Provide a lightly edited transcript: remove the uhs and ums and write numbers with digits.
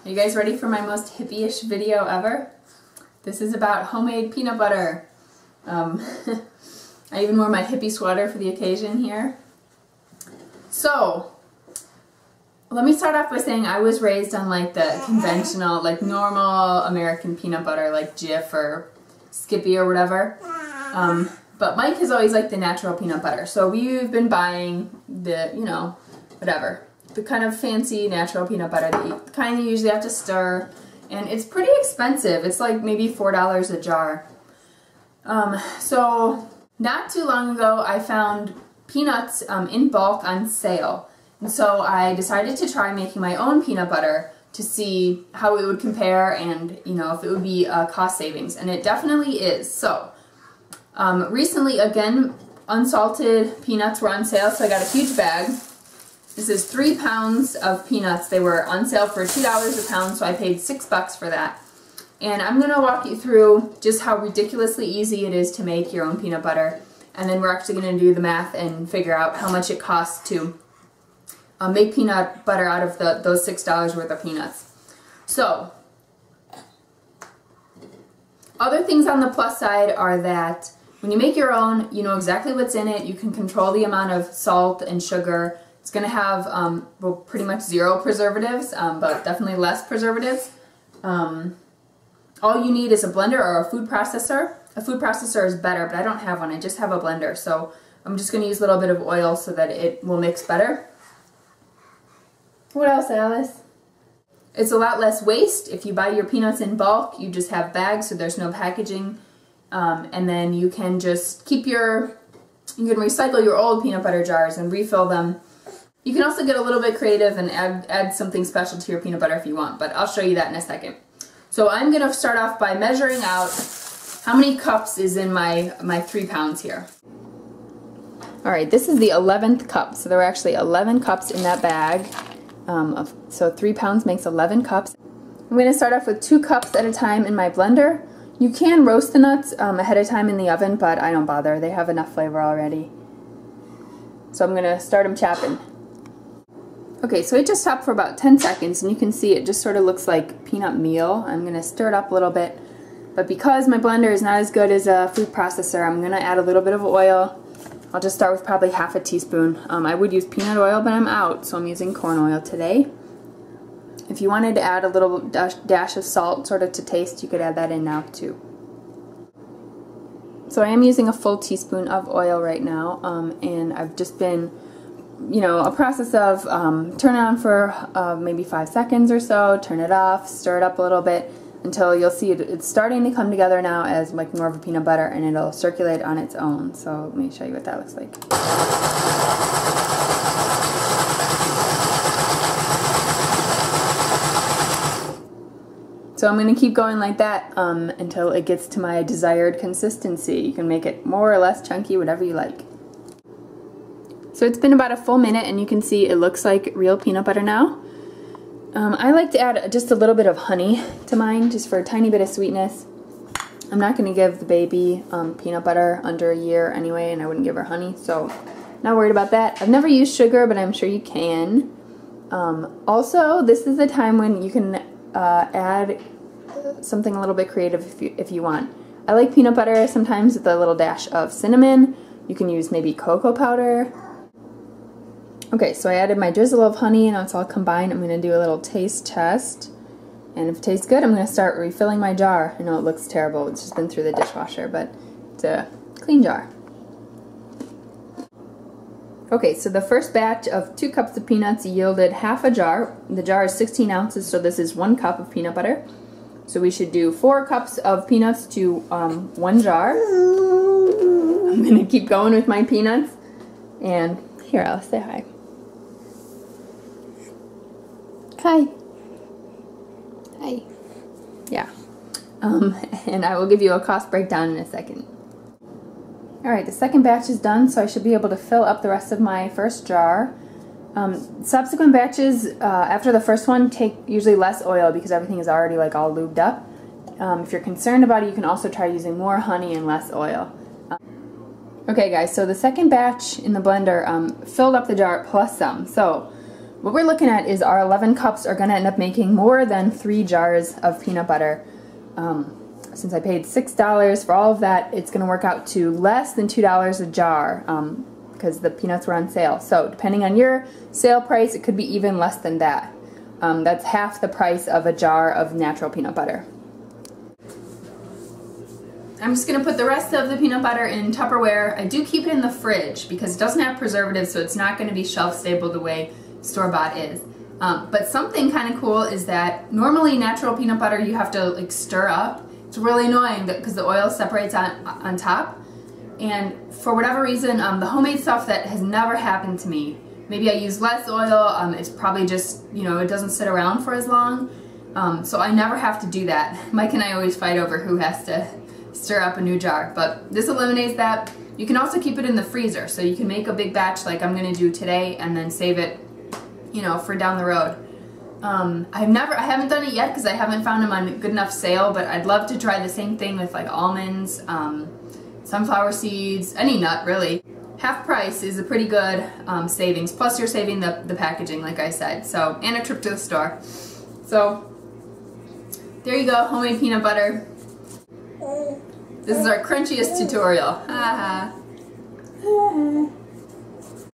Are you guys ready for my most hippie-ish video ever? This is about homemade peanut butter. I even wore my hippie sweater for the occasion here. So, let me start off by saying I was raised on like the conventional, like normal American peanut butter, like Jif or Skippy or whatever. But Mike has always liked the natural peanut butter. So we've been buying the, you know, whatever, the kind of fancy natural peanut butter that you kind of usually have to stir. And it's pretty expensive. It's like maybe $4 a jar. So not too long ago I found peanuts in bulk on sale. And so I decided to try making my own peanut butter to see how it would compare and, you know, if it would be cost savings. And it definitely is. So recently, again, unsalted peanuts were on sale, so I got a huge bag. This is 3 pounds of peanuts. They were on sale for $2 a pound, so I paid $6 for that. And I'm going to walk you through just how ridiculously easy it is to make your own peanut butter. And then we're actually going to do the math and figure out how much it costs to make peanut butter out of those $6 worth of peanuts. So, other things on the plus side are that when you make your own, you know exactly what's in it. You can control the amount of salt and sugar. It's going to have well, pretty much 0 preservatives, but definitely less preservatives. All you need is a blender or a food processor. A food processor is better, but I don't have one. I just have a blender, so I'm just going to use a little bit of oil so that it will mix better. What else, Alice? It's a lot less waste. If you buy your peanuts in bulk, you just have bags, so there's no packaging. And then you can just keep you can recycle your old peanut butter jars and refill them. You can also get a little bit creative and add something special to your peanut butter if you want, but I'll show you that in a second. So I'm going to start off by measuring out how many cups is in my 3 pounds here. Alright, this is the 11th cup, so there were actually 11 cups in that bag. So 3 pounds makes 11 cups. I'm going to start off with 2 cups at a time in my blender. You can roast the nuts ahead of time in the oven, but I don't bother. They have enough flavor already. So I'm going to start them chopping. Okay, so it just chopped for about 10 seconds, and you can see it just sort of looks like peanut meal. I'm going to stir it up a little bit. But because my blender is not as good as a food processor, I'm going to add a little bit of oil. I'll just start with probably half a teaspoon. I would use peanut oil, but I'm out, so I'm using corn oil today. If you wanted to add a little dash of salt sort of to taste, you could add that in now too. So I am using a full teaspoon of oil right now, and I've just been, you know, a process of turn it on for maybe 5 seconds or so, turn it off, stir it up a little bit until you'll see it's starting to come together now as like more of a peanut butter, and it'll circulate on its own. So let me show you what that looks like. So I'm going to keep going like that until it gets to my desired consistency. You can make it more or less chunky, whatever you like. So it's been about a full minute, and you can see it looks like real peanut butter now. I like to add just a little bit of honey to mine, just for a tiny bit of sweetness. I'm not going to give the baby peanut butter under a year anyway, and I wouldn't give her honey, so not worried about that. I've never used sugar, but I'm sure you can. Also, this is the time when you can add something a little bit creative if you want. I like peanut butter sometimes with a little dash of cinnamon. You can use maybe cocoa powder. Okay, so I added my drizzle of honey, and now it's all combined. I'm going to do a little taste test. And if it tastes good, I'm going to start refilling my jar. I know it looks terrible. It's just been through the dishwasher, but it's a clean jar. Okay, so the first batch of 2 cups of peanuts yielded half a jar. The jar is 16 ounces, so this is 1 cup of peanut butter. So we should do 4 cups of peanuts to 1 jar. I'm going to keep going with my peanuts. And here, Alice, say hi. Hi. Hi. Yeah. And I will give you a cost breakdown in a second. Alright, the second batch is done, so I should be able to fill up the rest of my first jar. Subsequent batches, after the first one, take usually less oil because everything is already like all lubed up. If you're concerned about it, you can also try using more honey and less oil. Okay guys, so the second batch in the blender filled up the jar plus some. So what we're looking at is our 11 cups are going to end up making more than 3 jars of peanut butter. Since I paid $6 for all of that, it's going to work out to less than $2 a jar because the peanuts were on sale. So depending on your sale price, it could be even less than that. That's half the price of a jar of natural peanut butter. I'm just going to put the rest of the peanut butter in Tupperware. I do keep it in the fridge because it doesn't have preservatives, so it's not going to be shelf stable the way store-bought is. But something kind of cool is that normally natural peanut butter you have to like stir up. It's really annoying because the oil separates on top. And for whatever reason, the homemade stuff that has never happened to me. Maybe I use less oil, it's probably just, you know, it doesn't sit around for as long. So I never have to do that. Mike and I always fight over who has to stir up a new jar, but this eliminates that. You can also keep it in the freezer, so you can make a big batch like I'm gonna do today and then save it, you know, for down the road. I haven't done it yet because I haven't found them on good enough sale, but I'd love to try the same thing with like almonds, sunflower seeds, any nut really. Half price is a pretty good savings, plus you're saving the packaging like I said, so, and a trip to the store. So there you go, homemade peanut butter. This is our crunchiest tutorial. Ha ha.